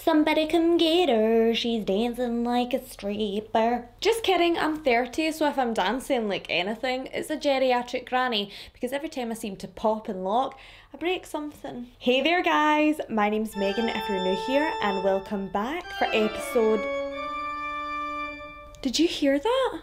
Somebody come get her, she's dancing like a stripper. Just kidding, I'm 30, so if I'm dancing like anything, it's a geriatric granny, because every time I seem to pop and lock, I break something. Hey there guys, my name's Megan if you're new here, and welcome back for episode... Did you hear that?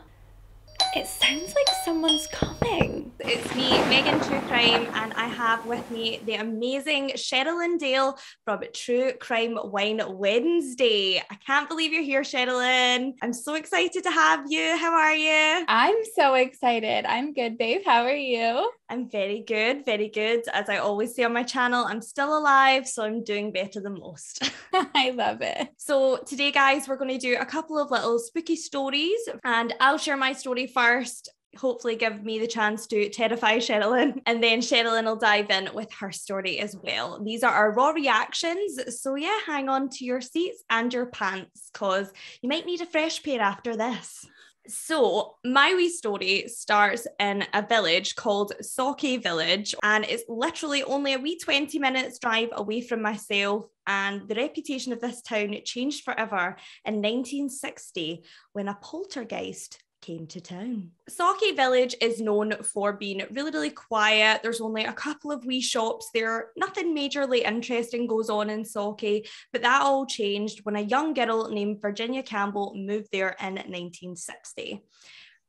It sounds like someone's coming. It's me, Megan TrueCrime, and I have with me the amazing Sherrilyn Dale from True Crime Wine Wednesday. I can't believe you're here, Sherrilyn. I'm so excited to have you. How are you? I'm so excited. I'm good, babe. How are you? I'm very good, very good. As I always say on my channel, I'm still alive, so I'm doing better than most. I love it. So today, guys, we're going to do a couple of little spooky stories, and I'll share my story first. Hopefully give me the chance to terrify Sherrilyn, and then Sherrilyn will dive in with her story as well. These are our raw reactions, so yeah, hang on to your seats and your pants, because you might need a fresh pair after this. So my wee story starts in a village called Sooooooooon Village, and it's literally only a wee 20 minutes drive away from myself, and the reputation of this town changed forever in 1960 when a poltergeist came to town. Sooooooooon Village is known for being really, really quiet. There's only a couple of wee shops there. Nothing majorly interesting goes on in Sooooooooon, but that all changed when a young girl named Virginia Campbell moved there in 1960.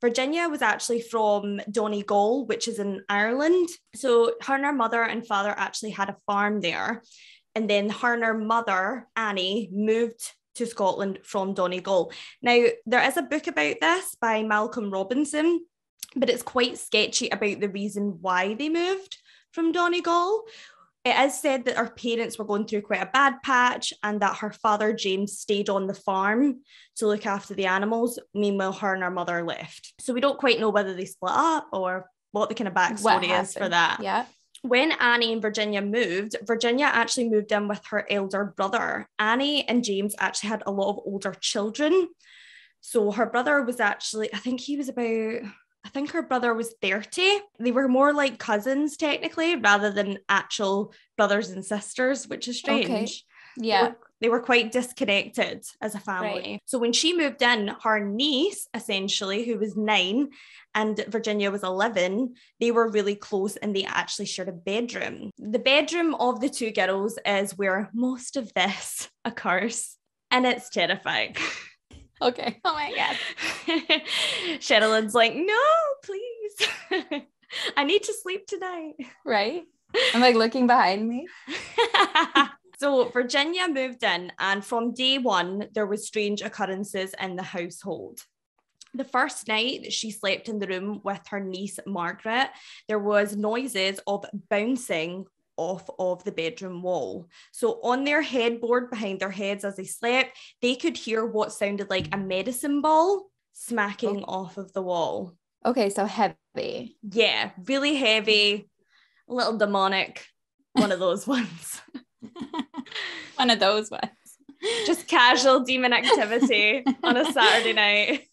Virginia was actually from Donegal, which is in Ireland. So her and her mother and father actually had a farm there. And then her and her mother, Annie, moved to Scotland from Donegal. Now, there is a book about this by Malcolm Robinson, but it's quite sketchy about the reason why they moved from Donegal. It is said that her parents were going through quite a bad patch, and that her father, James, stayed on the farm to look after the animals. Meanwhile, her and her mother left. So we don't quite know whether they split up or what the kind of backstory is for that. Yeah. When Annie and Virginia moved, Virginia actually moved in with her elder brother. Annie and James actually had a lot of older children. So her brother was actually, I think her brother was 30. They were more like cousins technically, rather than actual brothers and sisters, which is strange. Okay. Yeah. They were quite disconnected as a family. Right. So when she moved in, her niece, essentially, who was 9, and Virginia was 11, they were really close, and they actually shared a bedroom. The bedroom of the two girls is where most of this occurs, and it's terrifying. Okay. Oh my God. Sherrilyn's like, no, please. I need to sleep tonight. Right? I'm like looking behind me. So Virginia moved in, and from day one, there was strange occurrences in the household. The first night that she slept in the room with her niece, Margaret, there was noises of bouncing off of the bedroom wall. So on their headboard behind their heads as they slept, they could hear what sounded like a medicine ball smacking off of the wall. Okay, so heavy. Yeah, really heavy, a little demonic, one of those ones. One of those ones. Just casual demon activity on a Saturday night.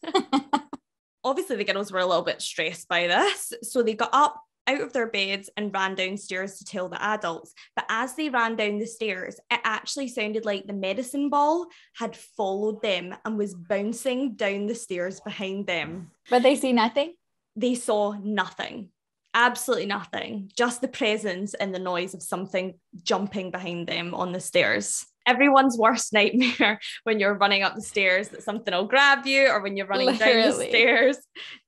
Obviously, the girls were a little bit stressed by this, so they got up out of their beds and ran downstairs to tell the adults. But as they ran down the stairs, it actually sounded like the medicine ball had followed them and was bouncing down the stairs behind them. But they see nothing? They saw nothing. Absolutely nothing. Just the presence and the noise of something jumping behind them on the stairs. Everyone's worst nightmare when you're running up the stairs that something will grab you, or when you're running down the stairs.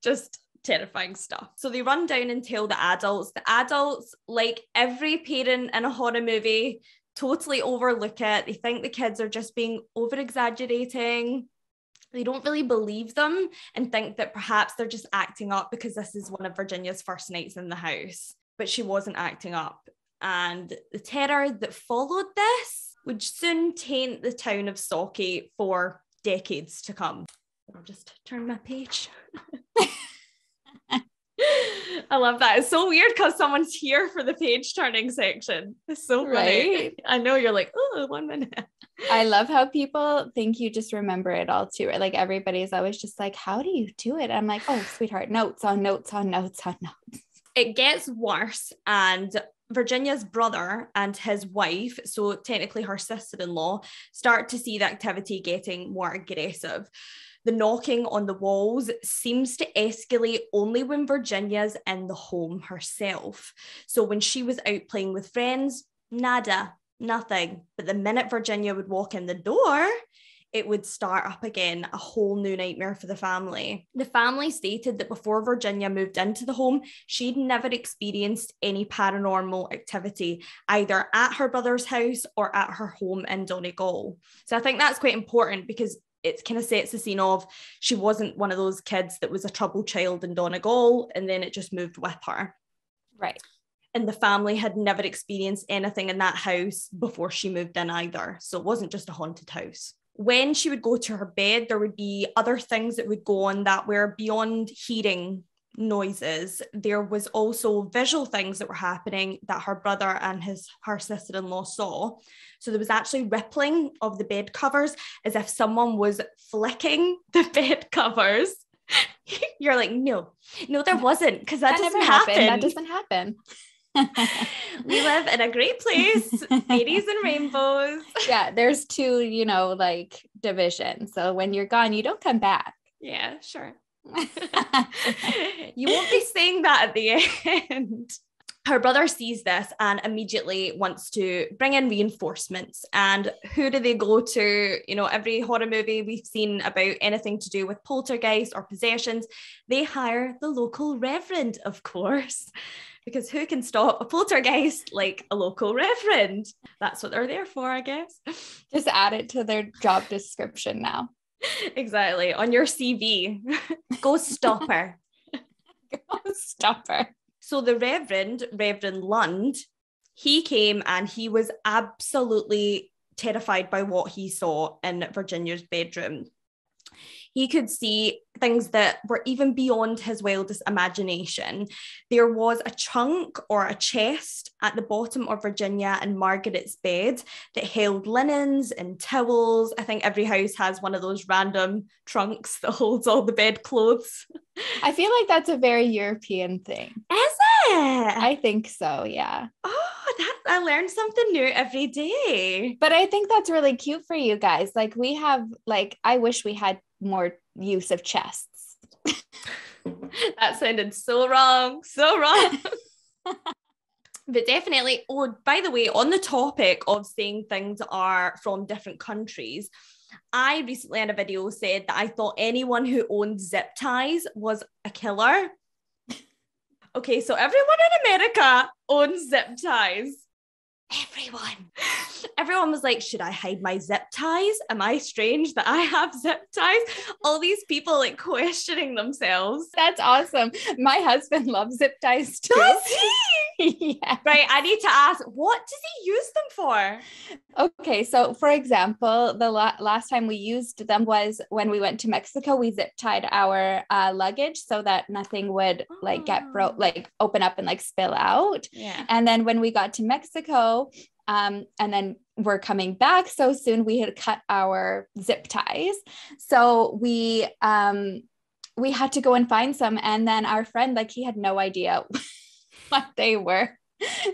Just terrifying stuff. So they run down and tell the adults. The adults, like every parent in a horror movie, totally overlook it. They think the kids are just being over-exaggerating. They don't really believe them and think that perhaps they're just acting up because this is one of Virginia's first nights in the house. But she wasn't acting up. And the terror that followed this would soon taint the town of Sooooooooon for decades to come. I'll just turn my page. I love that. It's so weird because someone's here for the page turning section. It's so funny. Right? I know, you're like, oh, 1 minute. I love how people think you just remember it all too. Like everybody's always just like, how do you do it? I'm like, oh, sweetheart, notes on notes on notes on notes. It gets worse, and Virginia's brother and his wife, so technically her sister-in-law, start to see the activity getting more aggressive. The knocking on the walls seems to escalate only when Virginia's in the home herself. So when she was out playing with friends, nada, nothing. But the minute Virginia would walk in the door, it would start up again, a whole new nightmare for the family. The family stated that before Virginia moved into the home, she'd never experienced any paranormal activity, either at her brother's house or at her home in Donegal. So I think that's quite important because it kind of sets the scene of she wasn't one of those kids that was a troubled child in Donegal and then it just moved with her. Right. And the family had never experienced anything in that house before she moved in either. So it wasn't just a haunted house. When she would go to her bed, there would be other things that would go on that were beyond hearing noises. There was also visual things that were happening that her brother and her sister-in-law saw. So there was actually rippling of the bed covers as if someone was flicking the bed covers. You're like, no, there wasn't, because that doesn't happen. That doesn't happen. We live in a great place, fairies and rainbows. Yeah, there's two, like divisions. So when you're gone, you don't come back. Yeah, sure. You won't be saying that at the end. Her brother sees this and immediately wants to bring in reinforcements. And who do they go to? Every horror movie we've seen about anything to do with poltergeist or possessions, they hire the local reverend, of course, because who can stop a poltergeist like a local reverend? That's what they're there for, I guess. Just add it to their job description now. Exactly. On your CV, ghost stopper. Ghost stopper. So the Reverend Lund, he came and he was absolutely terrified by what he saw in Virginia's bedroom. He could see things that were even beyond his wildest imagination. There was a trunk or a chest at the bottom of Virginia and Margaret's bed that held linens and towels. I think every house has one of those random trunks that holds all the bedclothes. I feel like that's a very European thing. Is it? I think so, yeah. Oh, I learned something new every day. But I think that's really cute for you guys. Like we have, I wish we had more use of chests. That sounded so wrong. But definitely, by the way, on the topic of saying things are from different countries, I recently in a video said that I thought anyone who owned zip ties was a killer. Okay, so everyone in America owns zip ties. Everyone was like, should I hide my zip ties? Am I strange that I have zip ties? All these people questioning themselves. That's awesome. My husband loves zip ties too. Does he? Yeah. Right, I need to ask, what does he use them for? Okay, so for example, the last time we used them was when we went to Mexico. We zip tied our luggage so that nothing would get open up and spill out. Yeah. And then when we got to Mexico, and then we're coming back so soon, we had cut our zip ties. So we had to go and find some. And then our friend, he had no idea what they were.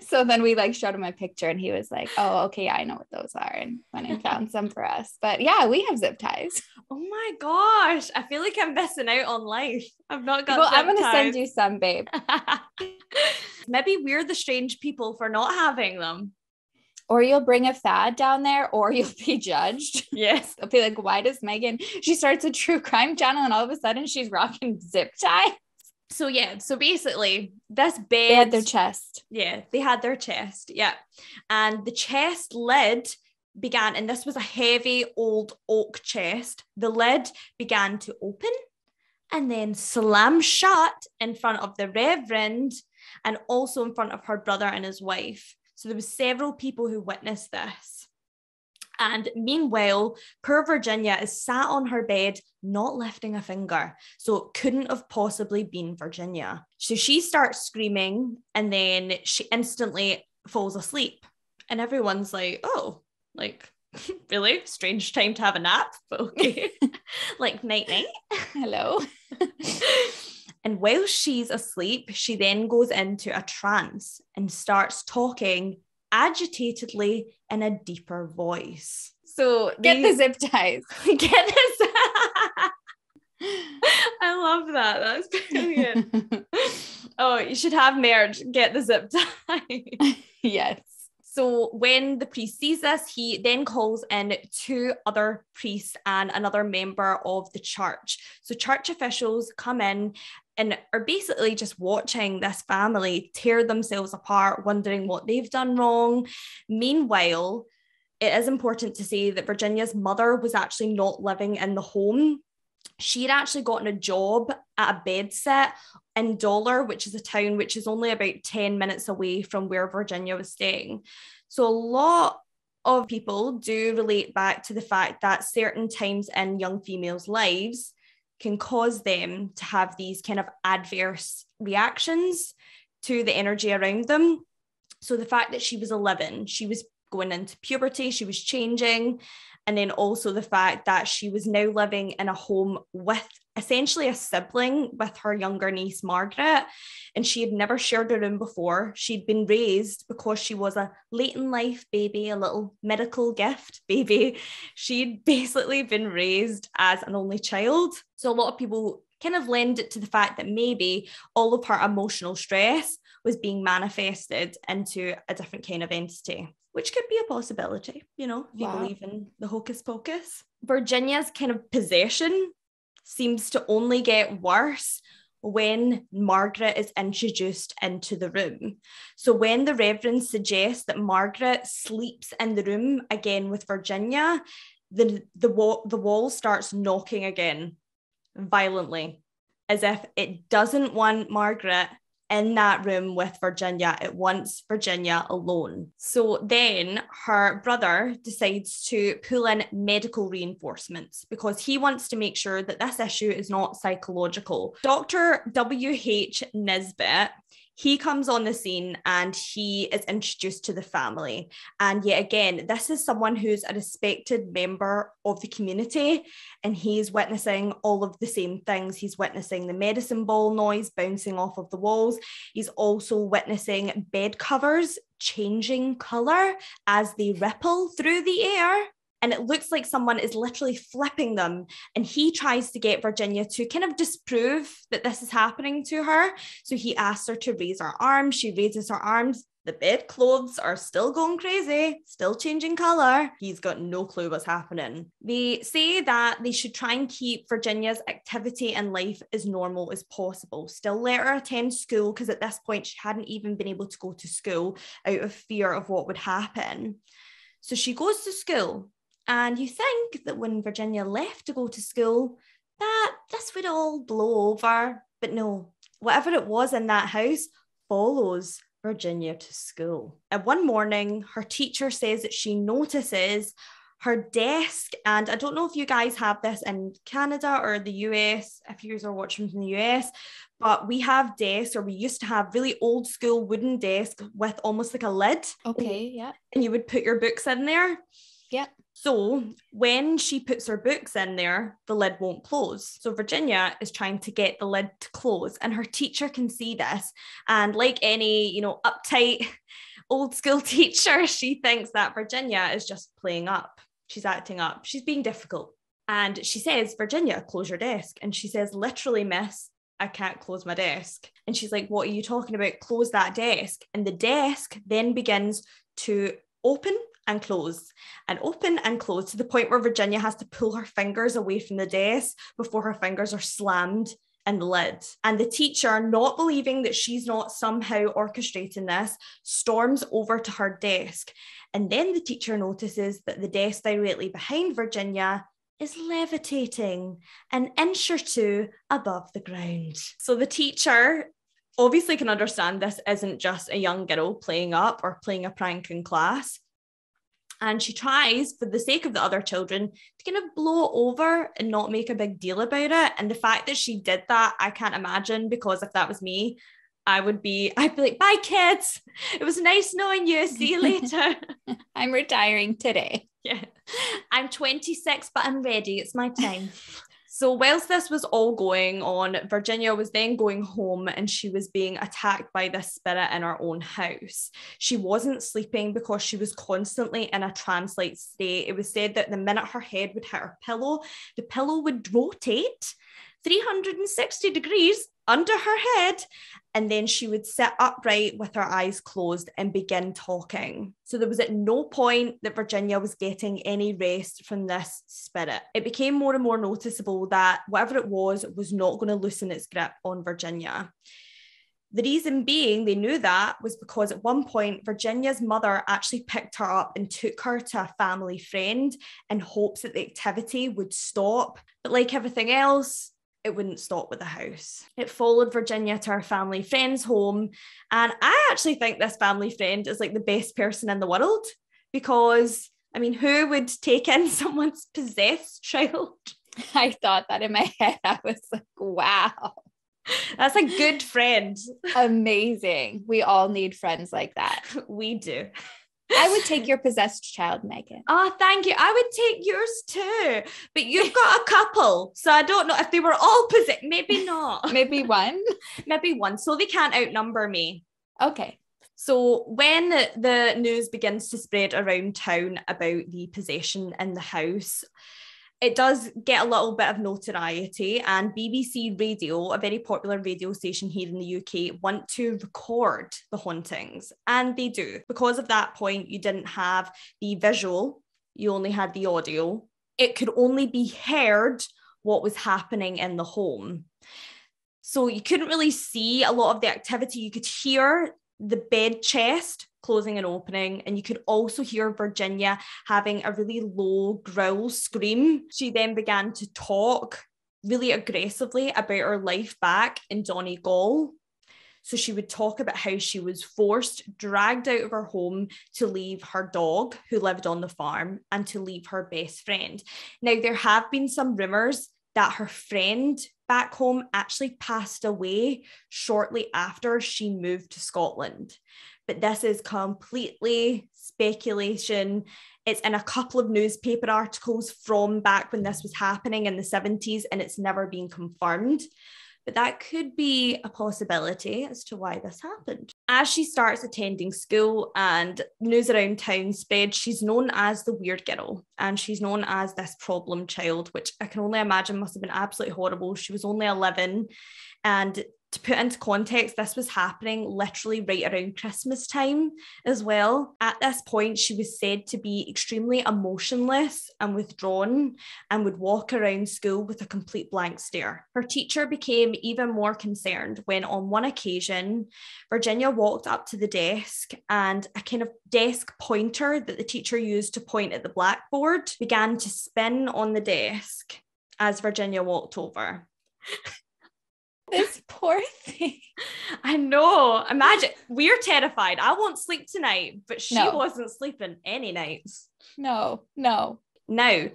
So then we showed him a picture and he was like, oh, okay, I know what those are, and went and found some for us. But yeah, we have zip ties. Oh my gosh, I feel like I'm missing out on life. I've not got zip I'm going to ties. send you some, babe. Maybe we're the strange people for not having them. Or you'll bring a fad down there, or you'll be judged. Yes. They'll be like, why does Megan, she starts a true crime channel and all of a sudden she's rocking zip ties? So yeah, so basically this bed. They had their chest. Yeah, they had their chest. Yeah. And the chest lid began, and this was a heavy old oak chest. The lid began to open and then slam shut in front of the Reverend and also in front of her brother and his wife. So there was several people who witnessed this. And meanwhile, poor Virginia is sat on her bed, not lifting a finger. So it couldn't have possibly been Virginia. So she starts screaming and then she instantly falls asleep. And everyone's like, oh, really? Strange time to have a nap. But okay. Night night. Hello. And while she's asleep, she then goes into a trance and starts talking agitatedly in a deeper voice. So Get the zip ties. Get this. I love that. That's brilliant. Oh, you should have merch. Get the zip tie. Yes. So when the priest sees this, he then calls in 2 other priests and another member of the church. So church officials come in and are basically just watching this family tear themselves apart, wondering what they've done wrong. Meanwhile, it is important to say that Virginia's mother was actually not living in the home. She'd actually gotten a job at a bed set in Dollar, which is a town which is only about 10 minutes away from where Virginia was staying. So a lot of people do relate back to the fact that certain times in young females' lives can cause them to have these kind of adverse reactions to the energy around them. So the fact that she was 11, she was going into puberty, she was changing. And then also the fact that she was now living in a home with essentially a sibling with her younger niece, Margaret. And she had never shared a room before. She'd been raised because she was a late in life baby, a little medical gift baby. She'd basically been raised as an only child. So a lot of people kind of lend it to the fact that maybe all of her emotional stress was being manifested into a different kind of entity, which could be a possibility, you know, if you believe in the hocus pocus. Virginia's kind of possession seems to only get worse when Margaret is introduced into the room. So when the Reverend suggests that Margaret sleeps in the room again with Virginia, the wall starts knocking again violently, as if it doesn't want Margaret in that room with Virginia. It wants Virginia alone. So then her brother decides to pull in medical reinforcements because he wants to make sure that this issue is not psychological. Dr. W.H. Nisbet, he comes on the scene and he is introduced to the family. And yet again, this is someone who's a respected member of the community, and he's witnessing all of the same things. He's witnessing the medicine ball noise bouncing off of the walls. He's also witnessing bed covers changing colour as they ripple through the air. And it looks like someone is literally flipping them. And he tries to get Virginia to kind of disprove that this is happening to her. So he asks her to raise her arms. She raises her arms. The bedclothes are still going crazy, still changing colour. He's got no clue what's happening. They say that they should try and keep Virginia's activity in life as normal as possible. Still let her attend school, because at this point she hadn't even been able to go to school out of fear of what would happen. So she goes to school. And you think that when Virginia left to go to school, that this would all blow over. But no, whatever it was in that house follows Virginia to school. And one morning, her teacher says that she notices her desk, and I don't know if you guys have this in Canada or the US, if you guys are watching from the US, but we have desks, or we used to have really old school wooden desks with almost like a lid. Okay, yeah. And you would put your books in there. Yeah. So when she puts her books in there, the lid won't close. So Virginia is trying to get the lid to close, and her teacher can see this. And like any, uptight old school teacher, she thinks that Virginia is just playing up. She's acting up. She's being difficult. And she says, Virginia, close your desk. And she says, literally, miss, I can't close my desk. And she's like, what are you talking about? Close that desk. And the desk then begins to open and close and open and close, to the point where Virginia has to pull her fingers away from the desk before her fingers are slammed in the lid. And the teacher, not believing that she's not somehow orchestrating this, storms over to her desk. And then the teacher notices that the desk directly behind Virginia is levitating an inch or two above the ground. So the teacher obviously can understand this isn't just a young girl playing up or playing a prank in class. And she tries, for the sake of the other children, to kind of blow over and not make a big deal about it. And the fact that she did that, I can't imagine, because if that was me, I'd be like, bye kids. It was nice knowing you. See you later. I'm retiring today. Yeah. I'm 26, but I'm ready. It's my time. So whilst this was all going on, Virginia was then going home and she was being attacked by this spirit in her own house. She wasn't sleeping because she was constantly in a trance-like state. It was said that the minute her head would hit her pillow, the pillow would rotate 360 degrees under her head, and then she would sit upright with her eyes closed and begin talking. So there was at no point that Virginia was getting any rest from this spirit. It became more and more noticeable that whatever it was not going to loosen its grip on Virginia. The reason being they knew that was because at one point, Virginia's mother actually picked her up and took her to a family friend in hopes that the activity would stop. But like everything else, it wouldn't stop with the house. It followed Virginia to her family friend's home. And I actually think this family friend is like the best person in the world because, I mean, who would take in someone's possessed child? I thought that in my head. I was like, wow. That's a good friend. Amazing. We all need friends like that. We do. I would take your possessed child, Megan. Oh, thank you. I would take yours too. But you've got a couple. So I don't know if they were all possessed. Maybe not. Maybe one? Maybe one. So they can't outnumber me. Okay. So when the news begins to spread around town about the possession in the house, it does get a little bit of notoriety, and BBC Radio, a very popular radio station here in the UK, want to record the hauntings, and they do. Because of that point, you didn't have the visual, you only had the audio. It could only be heard what was happening in the home. So you couldn't really see a lot of the activity. You could hear the bed chest closing and opening, and you could also hear Virginia having a really low growl scream. She then began to talk really aggressively about her life back in Donegal. So she would talk about how she was dragged out of her home to leave her dog who lived on the farm and to leave her best friend. Now, there have been some rumours that her friend back home actually passed away shortly after she moved to Scotland. But this is completely speculation. It's in a couple of newspaper articles from back when this was happening in the 70s, and it's never been confirmed. But that could be a possibility as to why this happened. As she starts attending school and news around town spread, she's known as the weird girl, and she's known as this problem child, which I can only imagine must have been absolutely horrible. She was only 11, and to put into context, this was happening literally right around Christmas time as well. At this point, she was said to be extremely emotionless and withdrawn and would walk around school with a complete blank stare. Her teacher became even more concerned when on one occasion, Virginia walked up to the desk and a kind of desk pointer that the teacher used to point at the blackboard began to spin on the desk as Virginia walked over. This poor thing. I know. Imagine, we're terrified. I won't sleep tonight, but she wasn't sleeping any nights. No. Now,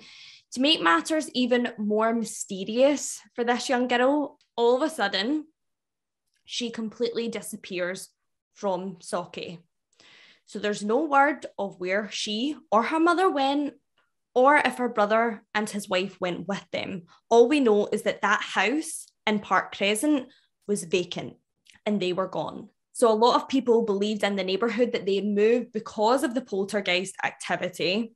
to make matters even more mysterious for this young girl, all of a sudden, she completely disappears from Socky. So there's no word of where she or her mother went, or if her brother and his wife went with them. All we know is that house in Park Crescent was vacant and they were gone. So a lot of people believed in the neighbourhood that they had moved because of the poltergeist activity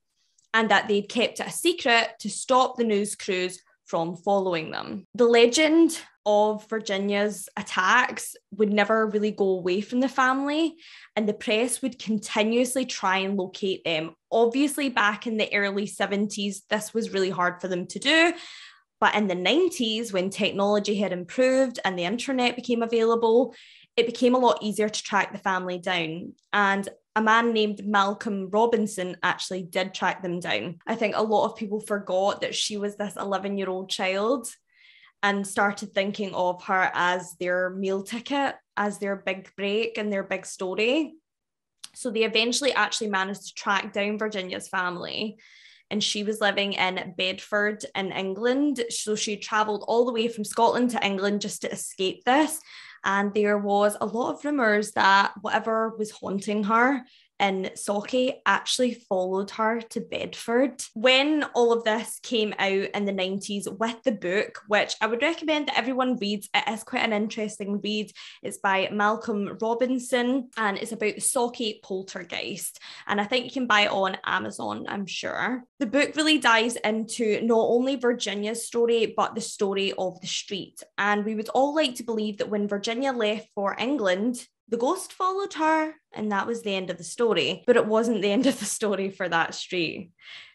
and that they'd kept it a secret to stop the news crews from following them. The legend of Virginia's attacks would never really go away from the family, and the press would continuously try and locate them. Obviously, back in the early 70s, this was really hard for them to do. But in the 90s, when technology had improved and the internet became available, it became a lot easier to track the family down. And a man named Malcolm Robinson actually did track them down. I think a lot of people forgot that she was this 11-year-old child and started thinking of her as their meal ticket, as their big break and their big story. So they eventually actually managed to track down Virginia's family, and she was living in Bedford in England. So she travelled all the way from Scotland to England just to escape this. And there was a lot of rumours that whatever was haunting her in Socky actually followed her to Bedford. When all of this came out in the 90s with the book, which I would recommend that everyone reads, it is quite an interesting read. It's by Malcolm Robinson and it's about the Socky poltergeist. And I think you can buy it on Amazon, I'm sure. The book really dives into not only Virginia's story, but the story of the street. And we would all like to believe that when Virginia left for England, the ghost followed her, and that was the end of the story. But it wasn't the end of the story for that street,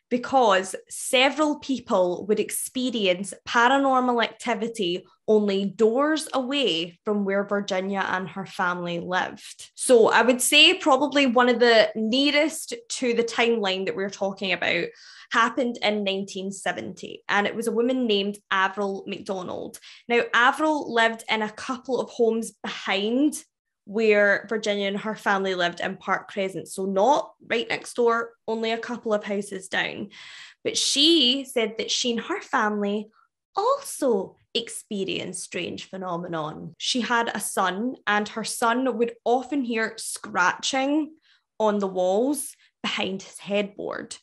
because several people would experience paranormal activity only doors away from where Virginia and her family lived. So I would say probably one of the nearest to the timeline that we're talking about happened in 1970, and it was a woman named Avril Mcdonald. Now, Avril lived in a couple of homes behind where Virginia and her family lived in Park Crescent. So not right next door, only a couple of houses down. But she said that she and her family also experienced strange phenomenon. She had a son, and her son would often hear scratching on the walls behind his headboard.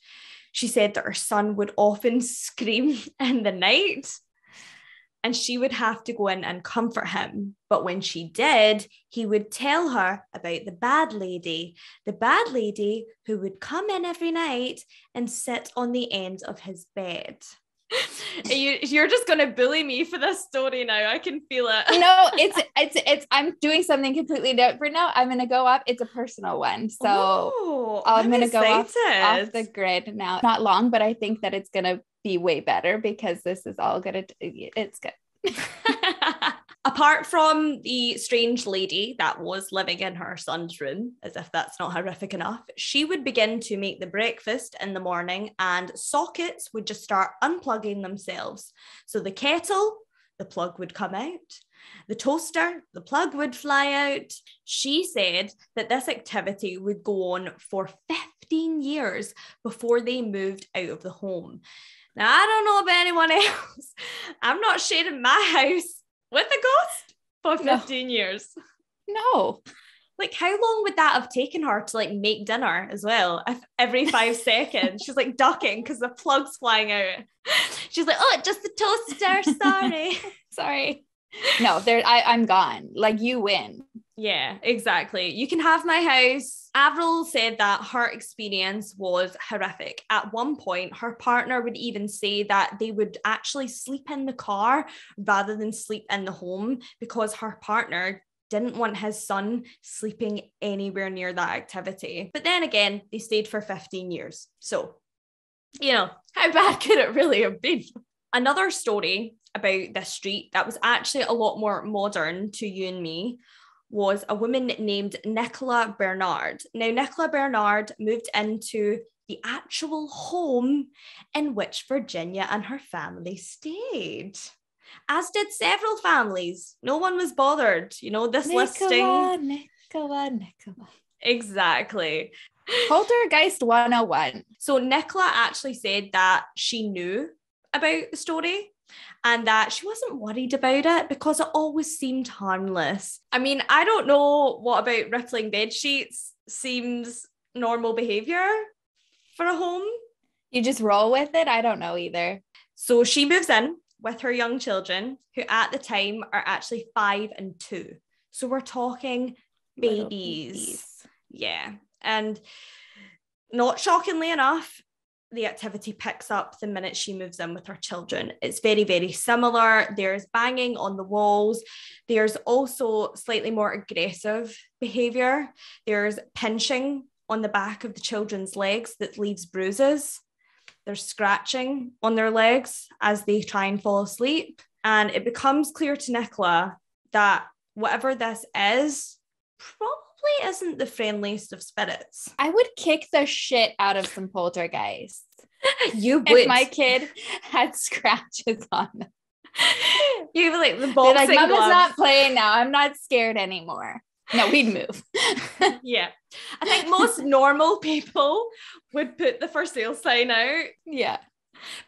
She said that her son would often scream in the night, and she would have to go in and comfort him. But when she did, he would tell her about the bad lady who would come in every night and sit on the end of his bed. You're just going to bully me for this story now. I can feel it. No, it's I'm doing something completely different now. I'm going to go up. It's a personal one. So I'm going to go off the grid now. Not long, but I think that it's going to be way better because this is all going to, it's good. Apart from the strange lady that was living in her son's room, as if that's not horrific enough, she would begin to make the breakfast in the morning and sockets would just start unplugging themselves. So the kettle, the plug would come out. The toaster, the plug would fly out. She said that this activity would go on for 15 years before they moved out of the home. Now, I don't know about anyone else. I'm not sharing my house with a ghost for 15 years. No. Like, how long would that have taken her to, like, make dinner as well? If every 5 seconds, she's, like, ducking because the plug's flying out. She's like, oh, just the toaster, sorry. Sorry. No, I'm gone. Like, you win. Yeah, exactly. You can have my house. Avril said that her experience was horrific. At one point, her partner would even say that they would actually sleep in the car rather than sleep in the home because her partner didn't want his son sleeping anywhere near that activity. But then again, they stayed for 15 years. So, you know, how bad could it really have been? Another story about this street that was actually a lot more modern to you and me was a woman named Nicola Bernard. Now, Nicola Bernard moved into the actual home in which Virginia and her family stayed, as did several families. No one was bothered. You know, this listing. Nicola. Exactly. Poltergeist 101. So Nicola actually said that she knew about the story and that she wasn't worried about it because it always seemed harmless. I mean, I don't know what about rippling bed sheets seems normal behavior for a home. You just roll with it? I don't know either. So she moves in with her young children, who at the time are actually 5 and 2. So we're talking babies. Yeah. And not shockingly enough, the activity picks up the minute she moves in with her children. It's very, very similar. There's banging on the walls. There's also slightly more aggressive behavior. There's pinching on the back of the children's legs that leaves bruises. There's scratching on their legs as they try and fall asleep. And it becomes clear to Nicola that whatever this is probably isn't the friendliest of spirits. I would kick the shit out of some poltergeists. You would. If my kid had scratches on them. You'd be like, the boxing like, Mama's gloves. not playing now. I'm not scared anymore. No, we'd move. Yeah. I think most normal people would put the for sale sign out. Yeah.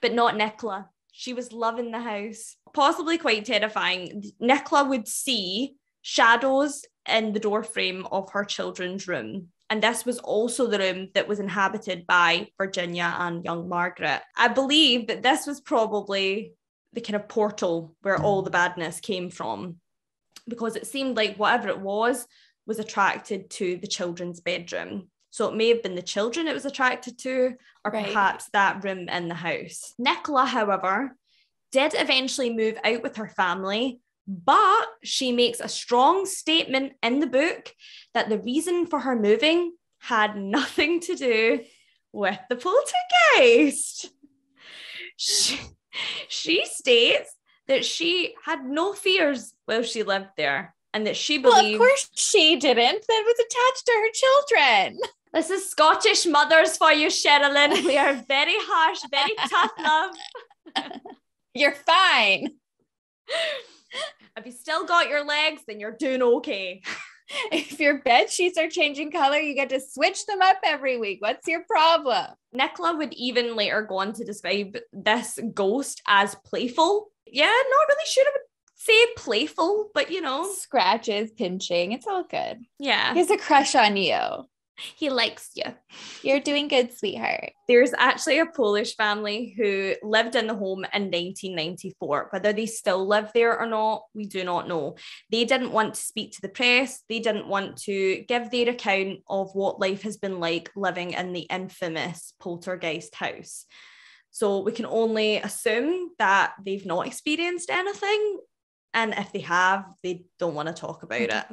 But not Nicola. She was loving the house. Possibly quite terrifying. Nicola would see shadows in the door frame of her children's room. And this was also the room that was inhabited by Virginia and young Margaret. I believe that this was probably the kind of portal where all the badness came from, because it seemed like whatever it was attracted to the children's bedroom. So it may have been the children it was attracted to, or perhaps that room in the house. Nicola, however, did eventually move out with her family, but she makes a strong statement in the book that the reason for her moving had nothing to do with the poltergeist. She states that she had no fears while she lived there, and that she believed... Well, of course she didn't. That was attached to her children. This is Scottish mothers for you, Sherrilyn. We are very harsh, very tough, love. You're fine. If you still got your legs, then you're doing okay. If your bed sheets are changing color, you get to switch them up every week. What's your problem? Nicola would even later go on to describe this ghost as playful. Yeah, not really sure I would say playful, but you know. Scratches, pinching, it's all good. Yeah. He has a crush on you. He likes you. You're doing good, sweetheart. There's actually a Polish family who lived in the home in 1994. Whether they still live there or not, we do not know. They didn't want to speak to the press. They didn't want to give their account of what life has been like living in the infamous poltergeist house. So we can only assume that they've not experienced anything. And if they have, they don't want to talk about it.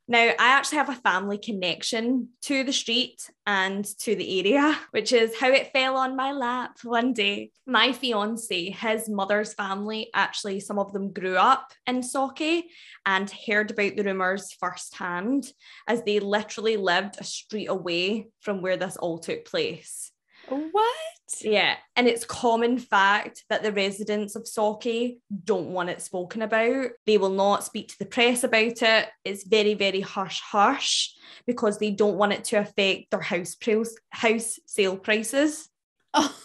Now, I actually have a family connection to the street and to the area, which is how it fell on my lap one day. My fiance, his mother's family, actually, some of them grew up in Sauchie and heard about the rumours firsthand, as they literally lived a street away from where this all took place. What? Yeah, and it's common fact that the residents of Sauchie don't want it spoken about. They will not speak to the press about it. It's very, very hush because they don't want it to affect their house sale prices. Oh.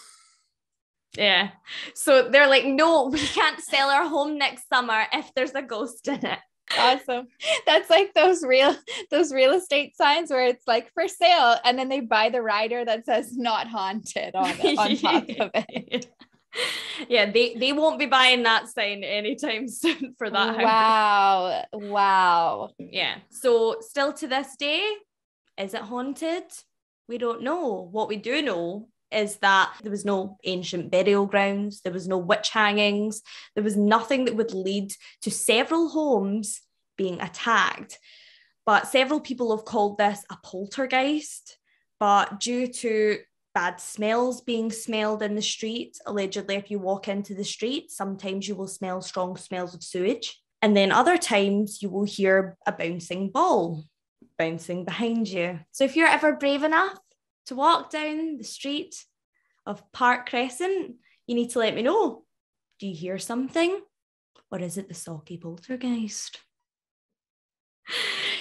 Yeah. So they're like, no, we can't sell our home next summer if there's a ghost in it. Awesome. That's like those real estate signs where it's like for sale, and then they buy the rider that says not haunted on top of it. Yeah, they won't be buying that sign anytime soon for that house. Wow. Yeah. So still to this day, is it haunted? We don't know. What we do know is that there was no ancient burial grounds, there was no witch hangings, there was nothing that would lead to several homes being attacked. But several people have called this a poltergeist, but due to bad smells being smelled in the street, allegedly if you walk into the street, sometimes you will smell strong smells of sewage. And then other times you will hear a bouncing ball bouncing behind you. So if you're ever brave enough to walk down the street of Park Crescent, you need to let me know. Do you hear something? Or is it the Sauchie poltergeist?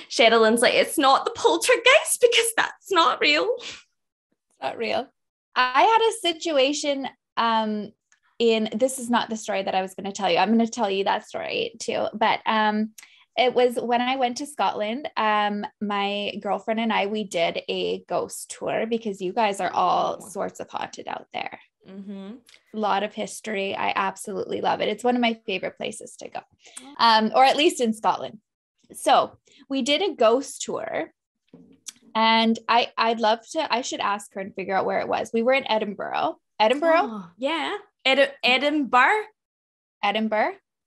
Sherrilyn's like, it's not the poltergeist because that's not real. It's not real. I had a situation this is not the story that I was going to tell you. I'm going to tell you that story too. But it was when I went to Scotland, my girlfriend and I, we did a ghost tour because you guys are all sorts of haunted out there. Mm-hmm. A lot of history. I absolutely love it. It's one of my favorite places to go, or at least in Scotland. So we did a ghost tour, and I should ask her and figure out where it was. We were in Edinburgh. Oh, yeah. Edinburgh.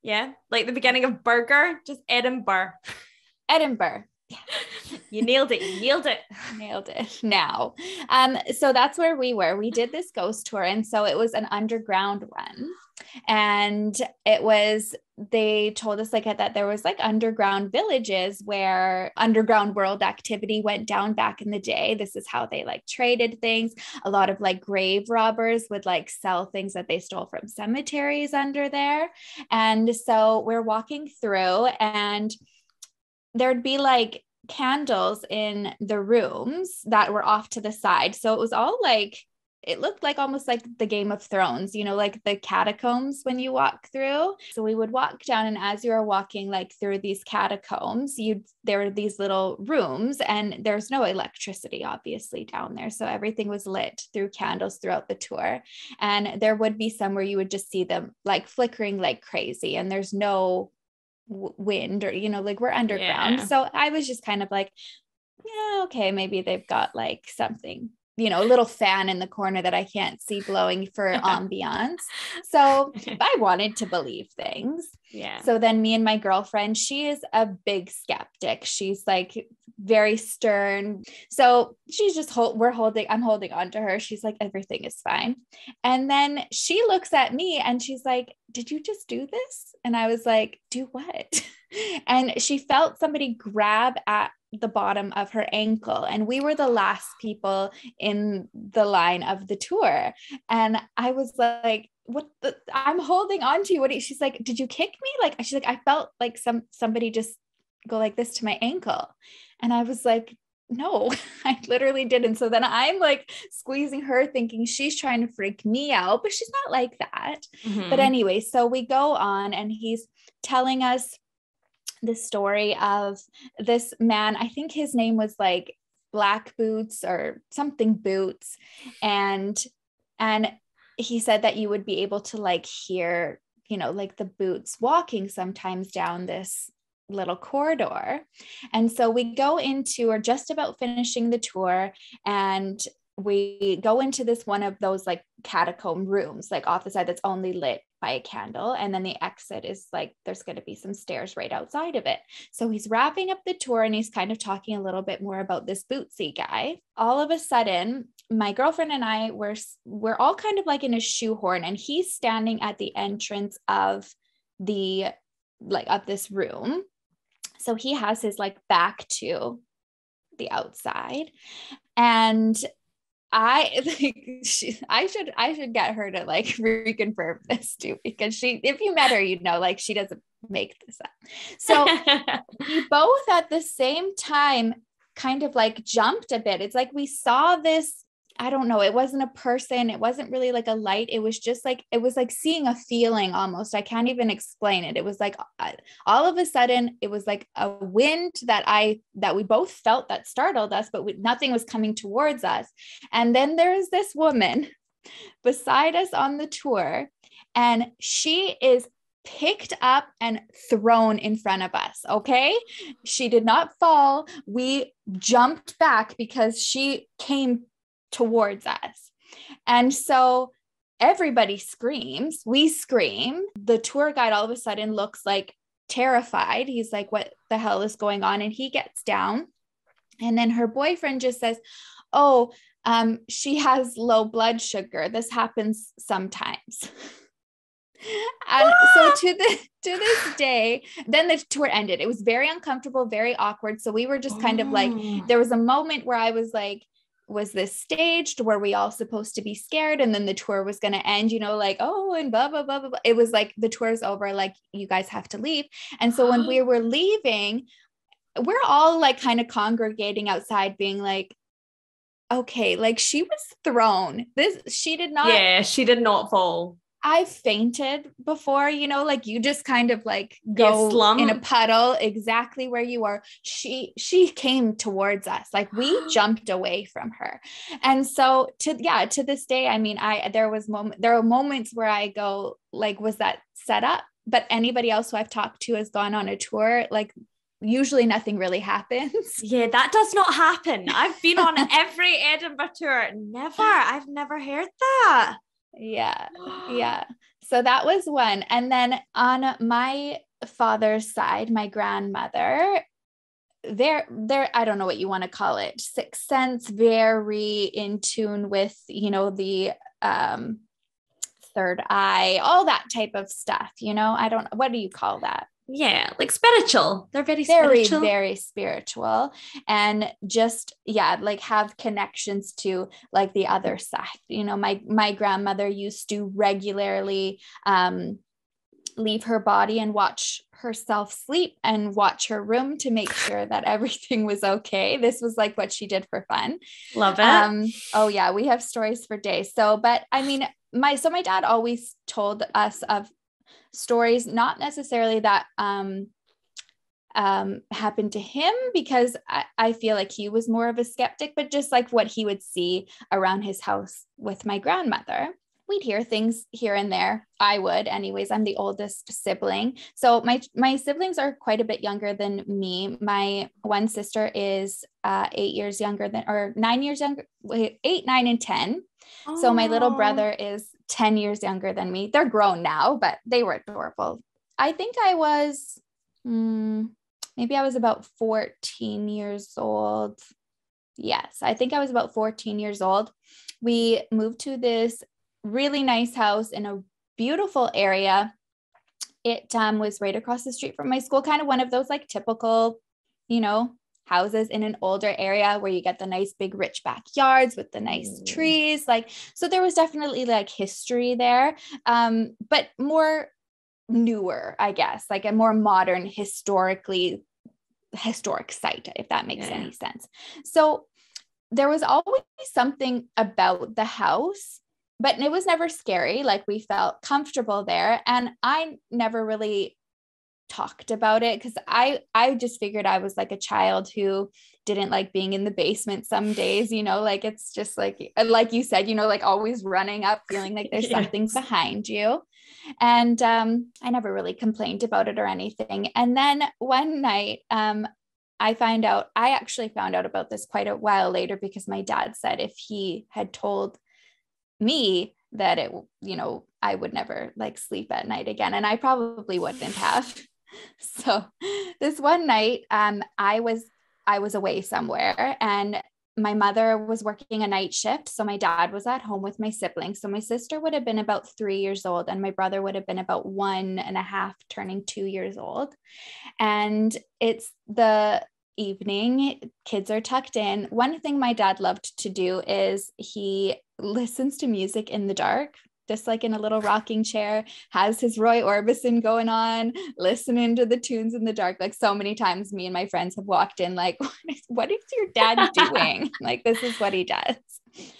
Yeah, like the beginning of burger, just Edinburgh. Edinburgh. Yeah. You nailed it. Nailed it now. So that's where we were. We did this ghost tour. And so it was an underground run. And they told us that there was underground villages where underground world activity went down back in the day. This is how they traded things. A lot of grave robbers would sell things that they stole from cemeteries under there. And so we're walking through, and there'd be candles in the rooms that were off to the side. So it was all it looked like almost like the Game of Thrones, you know, like the catacombs when you walk through. So we would walk down, and as you are walking like through these catacombs, there were these little rooms, and there's no electricity obviously down there. So everything was lit through candles throughout the tour. And there would be some where you would just see them like flickering like crazy, and there's no wind, or, you know, like we're underground. So I was just kind of like, yeah, okay, maybe they've got like something, you know, a little fan in the corner that I can't see blowing for ambiance. So I wanted to believe things. Yeah. So then me and my girlfriend, she is a big skeptic. She's like very stern. So she's just I'm holding on to her. She's like, everything is fine. And then she looks at me and she's like, did you just do this? And I was like, do what? And she felt somebody grab at the bottom of her ankle, and we were the last people in the line of the tour. And I was like, I'm holding on to you. She's like, did you kick me? Like, she's like, I felt like somebody just go like this to my ankle. And I was like, no, I literally didn't. So then I'm like squeezing her, thinking she's trying to freak me out, but she's not like that. Mm-hmm. But anyway, so we go on, and he's telling us the story of this man. I think his name was like Black Boots or something Boots. And he said that you would be able to like hear, you know, like the boots walking sometimes down this little corridor. And so we go into, or just about finishing the tour, and we go into this one of those like catacomb rooms, like off the side, that's only lit by a candle. And then the exit is like, there's going to be some stairs right outside of it. So he's wrapping up the tour, and he's kind of talking a little bit more about this Bootsy guy. All of a sudden, my girlfriend and I we're all kind of like in a shoehorn, and he's standing at the entrance of of this room. So he has his like back to the outside, and I should get her to like reconfirm this too, because if you met her, you'd know, like, she doesn't make this up. So we both at the same time kind of like jumped a bit. It's like we saw this, I don't know, it wasn't a person, it wasn't really like a light, it was just like, it was like seeing a feeling almost. I can't even explain it. It was like all of a sudden it was like a wind that we both felt that startled us, but nothing was coming towards us. And then there's this woman beside us on the tour, and she is picked up and thrown in front of us. Okay. She did not fall. We jumped back because she came towards us. And so everybody screams, we scream. The tour guide all of a sudden looks like terrified. He's like, what the hell is going on? And he gets down, and then her boyfriend just says, oh, she has low blood sugar. This happens sometimes. And so to this day, then the tour ended. It was very uncomfortable, very awkward. So we were just kind of like, there was a moment where I was like, was this staged? Were we all supposed to be scared? And then the tour was going to end, you know, like, oh, and blah, blah, blah, blah, blah. It was like, the tour's over. Like, you guys have to leave. And so when we were leaving, we're all like kind of congregating outside being like, okay, like, she was thrown. She did not fall. I've fainted before, you know, like you just kind of like go in a puddle exactly where you are. She came towards us, like we jumped away from her. And so to this day, I mean, there are moments where I go like, was that set up? But anybody else who I've talked to has gone on a tour, like usually nothing really happens. Yeah, that does not happen. I've been on every Edinburgh tour. I've never heard that. Yeah. So that was one. And then on my father's side, my grandmother, they're I don't know what you want to call it, sixth sense, very in tune with, you know, the third eye, all that type of stuff, you know. What do you call that? Yeah, like spiritual. They're very spiritual. Very spiritual. And just, like have connections to like the other side. You know, my grandmother used to regularly leave her body and watch herself sleep and watch her room to make sure that everything was okay. This was like what she did for fun. Love it. Oh yeah, we have stories for days. So, but I mean, my dad always told us of stories, not necessarily that happened to him, because I feel like he was more of a skeptic, but just like what he would see around his house with my grandmother. We'd hear things here and there. I would anyways. I'm the oldest sibling. So my siblings are quite a bit younger than me. My one sister is 8 years younger than, or 9 years younger, 8, 9, and 10. Oh. So my little brother is 10 years younger than me. They're grown now, but they were adorable. I think I was, maybe I was about 14 years old. Yes, I think I was about 14 years old. We moved to this really nice house in a beautiful area. It was right across the street from my school, kind of one of those like typical, houses in an older area where you get the nice big rich backyards with the nice trees. Like, so there was definitely like history there, but more newer, I guess, like a more modern historic site, if that makes any sense. So there was always something about the house, but it was never scary. Like, we felt comfortable there. And I never really talked about it because I just figured I was like a child who didn't like being in the basement some days, like it's just like you said, like always running up, feeling like there's something behind you. And I never really complained about it or anything. And then one night, I actually found out about this quite a while later, because my dad said if he had told me that I would never like sleep at night again, and I probably wouldn't have. So this one night, I was away somewhere, and my mother was working a night shift. So my dad was at home with my siblings. So my sister would have been about 3 years old, and my brother would have been about 1.5, turning 2 years old. And it's the evening, kids are tucked in. One thing my dad loved to do is he listens to music in the dark, just like in a little rocking chair, has his Roy Orbison going on, listening to the tunes in the dark. Like, so many times me and my friends have walked in like, what is your dad doing? Like, this is what he does.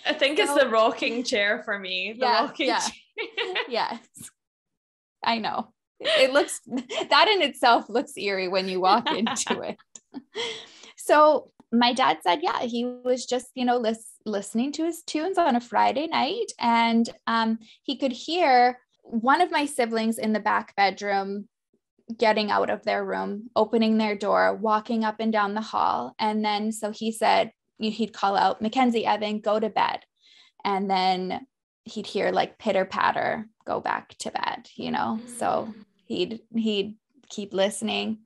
I think it's the rocking chair for me. The rocking chair. Yes. I know. It looks, that in itself looks eerie when you walk into it. So my dad said, he was just, listening to his tunes on a Friday night. And he could hear one of my siblings in the back bedroom getting out of their room, opening their door, walking up and down the hall. And then, so he said, he'd call out, Mackenzie, Evan, go to bed. And then he'd hear like pitter patter, go back to bed, so he'd keep listening.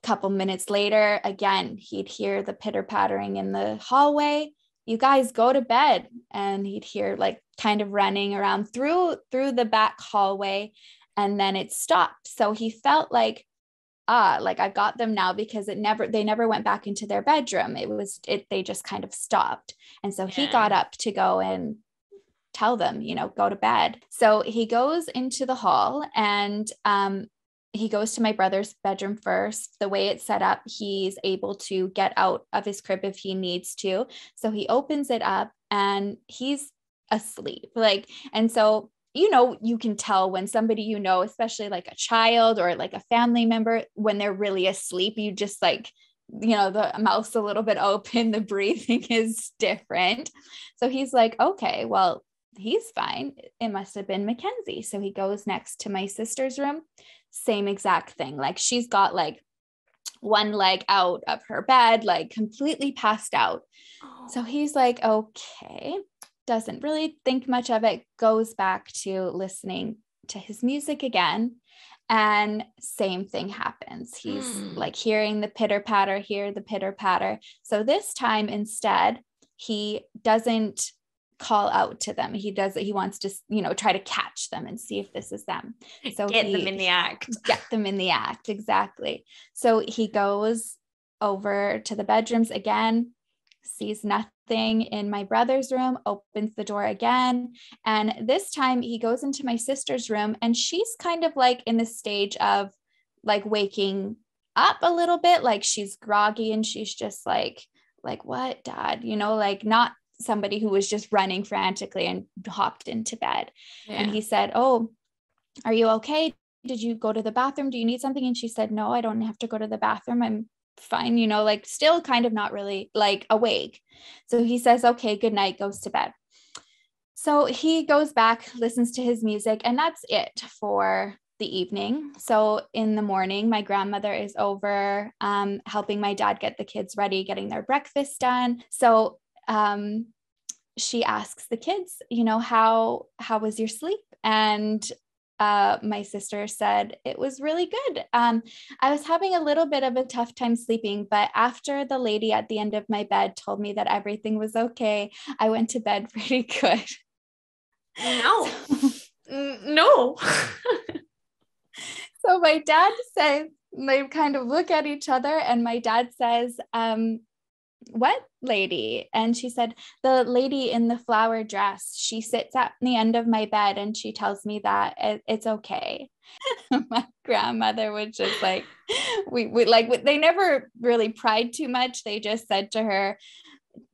Couple minutes later, again, he'd hear the pitter pattering in the hallway. You guys go to bed. And he'd hear like kind of running around through the back hallway, and then it stopped. So he felt like, like I got them now, because they never went back into their bedroom. They just kind of stopped. And so he got up to go and tell them, go to bed. So he goes into the hall, and he goes to my brother's bedroom first. The way it's set up, he's able to get out of his crib if he needs to. So he opens it up, and he's asleep. And so, you can tell when somebody, especially like a child or like a family member, when they're really asleep, you just like, the mouth's a little bit open, the breathing is different. So he's like, okay, well, he's fine. It must have been Mackenzie. So he goes next to my sister's room. Same exact thing. Like, she's got like one leg out of her bed, like completely passed out. So he's like, okay, doesn't really think much of it, goes back to listening to his music again. And same thing happens. He's like hearing the pitter patter. So this time, instead, he doesn't call out to them. He wants to, try to catch them and see if this is them. So get them in the act. Exactly. So he goes over to the bedrooms again, sees nothing in my brother's room, opens the door again. And this time he goes into my sister's room, and she's kind of like in the stage of like waking up a little bit, like she's groggy and she's just like, what, Dad? You know, like not somebody who was just running frantically and hopped into bed. Yeah. And he said, "Oh, are you okay? Did you go to the bathroom? Do you need something?" And she said, "No, I don't have to go to the bathroom. I'm fine," you know, like still kind of not really like awake. So he says, "Okay, good night," goes to bed. So he goes back, listens to his music, and that's it for the evening. So in the morning, my grandmother is over, helping my dad get the kids ready, getting their breakfast done. So she asks the kids, you know, how was your sleep? And my sister said it was really good. I was having a little bit of a tough time sleeping, but after the lady at the end of my bed told me that everything was okay, I went to bed pretty good. No. No. So my dad says, they kind of look at each other, and my dad says, "What lady?" And she said, "The lady in the flower dress. She sits at the end of my bed and she tells me that it's okay." My grandmother was just like, we like, they never really pried too much. They just said to her,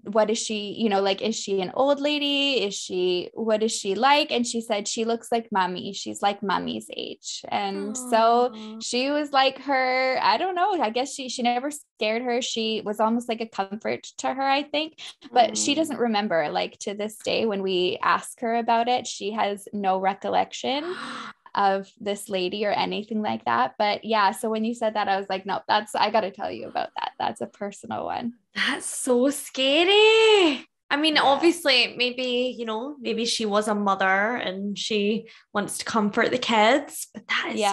"What is she, you know, like, is she an old lady? What is she like?" And she said, "She looks like mommy. She's like mommy's age." And so she was like her, I don't know, I guess she never scared her. She was almost like a comfort to her, I think, but she doesn't remember, like to this day, when we ask her about it, she has no recollection of this lady or anything like that. But yeah, so when you said that, I was like, no, I got to tell you about that. That's a personal one. That's so scary. I mean, Yeah. obviously, maybe, you know, maybe she was a mother and she wants to comfort the kids, but that is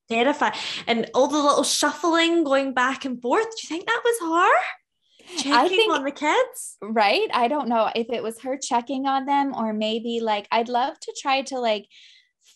terrifying. And all the little shuffling going back and forth. Do you think that was her checking on the kids? Right. I don't know if it was her checking on them, or maybe like, I'd love to try to like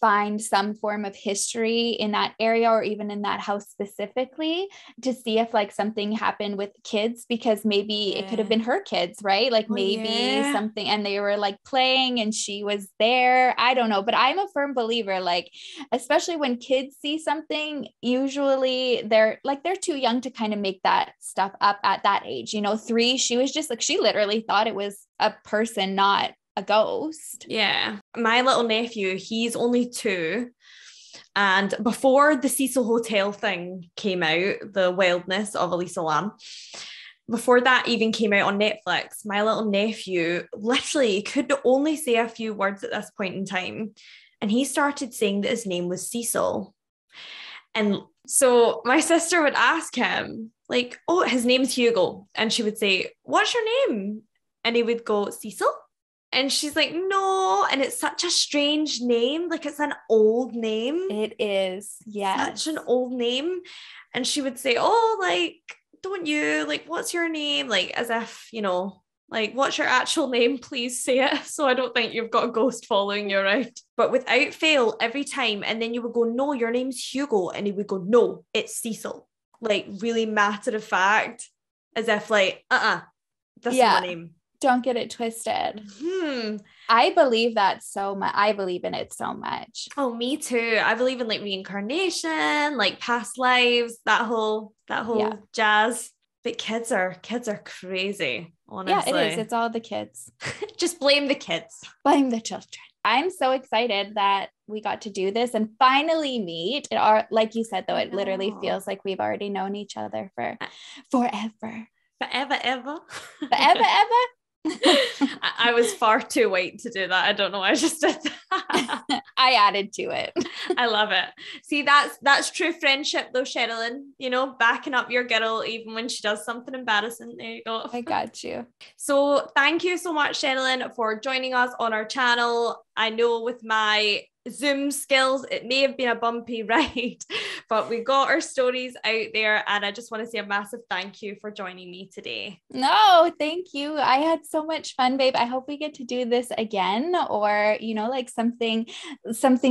find some form of history in that area, or even in that house specifically, to see if like something happened with kids, because maybe it could have been her kids, right? Like something, and they were like playing and she was there. I don't know, but I'm a firm believer, like, especially when kids see something, usually they're too young to kind of make that stuff up at that age, you know. 3, she was just like, she literally thought it was a person, not a ghost. Yeah. My little nephew, he's only 2. And before the Cecil Hotel thing came out, the wildness of Elisa Lam, before that even came out on Netflix, my little nephew literally could only say a few words at this point in time. And he started saying that his name was Cecil. And so my sister would ask him, like, "Oh, his name's Hugo." And she would say, "What's your name?" And he would go, "Cecil." And she's like, "No." And it's such a strange name. Like, it's an old name. It is. Yeah. Such an old name. And she would say, "Oh, like, don't you, like, what's your name?" Like, as if, you know, like, "What's your actual name? Please say it, so I don't think you've got a ghost following you around." But without fail, every time. And then you would go, "No, your name's Hugo." And he would go, "No, it's Cecil." Like, really matter of fact, as if like, this is my name. Don't get it twisted. I believe that so much. I believe in it so much. Oh, me too. I believe in like reincarnation, like past lives, that whole jazz. But kids are crazy, honestly. Yeah, it is. It's all the kids. Just blame the kids. Blame the children. I'm so excited that we got to do this and finally meet. Like you said, though, it literally feels like we've already known each other for forever. Forever, ever. Forever, ever. I was far too white to do that. I don't know why I just did that. I added to it. I love it. See, that's true friendship though, Sherrilyn, you know, backing up your girl even when she does something embarrassing. There you go. I got you. So thank you so much, Sherrilyn, for joining us on our channel. I know with my Zoom skills, it may have been a bumpy ride, but we got our stories out there, and I just want to say a massive thank you for joining me today. No, thank you. I had so much fun, babe. I hope we get to do this again, or, you know, like something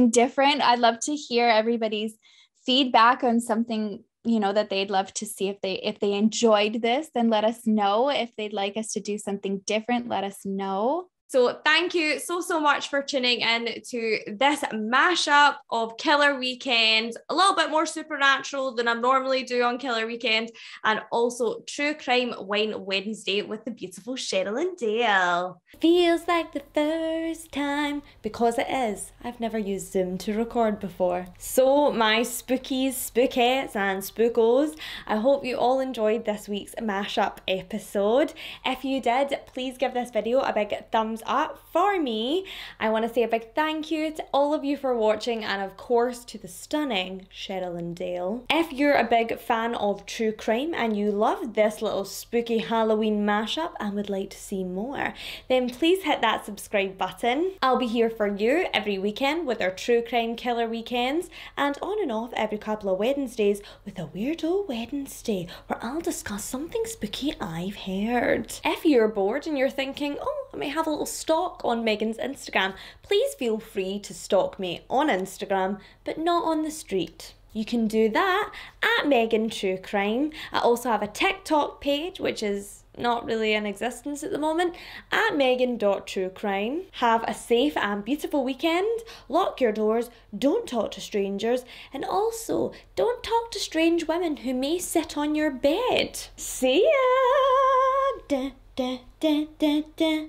different. I'd love to hear everybody's feedback on something you know, that they'd love to see if they enjoyed this, then let us know. If they'd like us to do something different, let us know. So thank you so much for tuning in to this mashup of Killer Weekend, a little bit more supernatural than I normally do on Killer Weekend, and also True Crime Wine Wednesday with the beautiful Sherrilyn Dale. Feels like the first time, because it is. I've never used Zoom to record before. So my spookies, spookettes and spookos, I hope you all enjoyed this week's mashup episode. If you did, please give this video a big thumbs up for me. I want to say a big thank you to all of you for watching, and of course to the stunning Sherrilyn Dale. If you're a big fan of true crime and you love this little spooky Halloween mashup and would like to see more, then please hit that subscribe button. I'll be here for you every weekend with our True Crime Killer Weekends, and on and off every couple of Wednesdays with a Weirdo Wednesday where I'll discuss something spooky I've heard. If you're bored and you're thinking, oh, I may have a little stalk on Megan's Instagram, please feel free to stalk me on Instagram, but not on the street. You can do that at Megan TrueCrime. I also have a TikTok page, which is not really in existence at the moment, at megan.truecrime. Have a safe and beautiful weekend. Lock your doors, don't talk to strangers, and also don't talk to strange women who may sit on your bed. See ya! Da, da, da, da, da.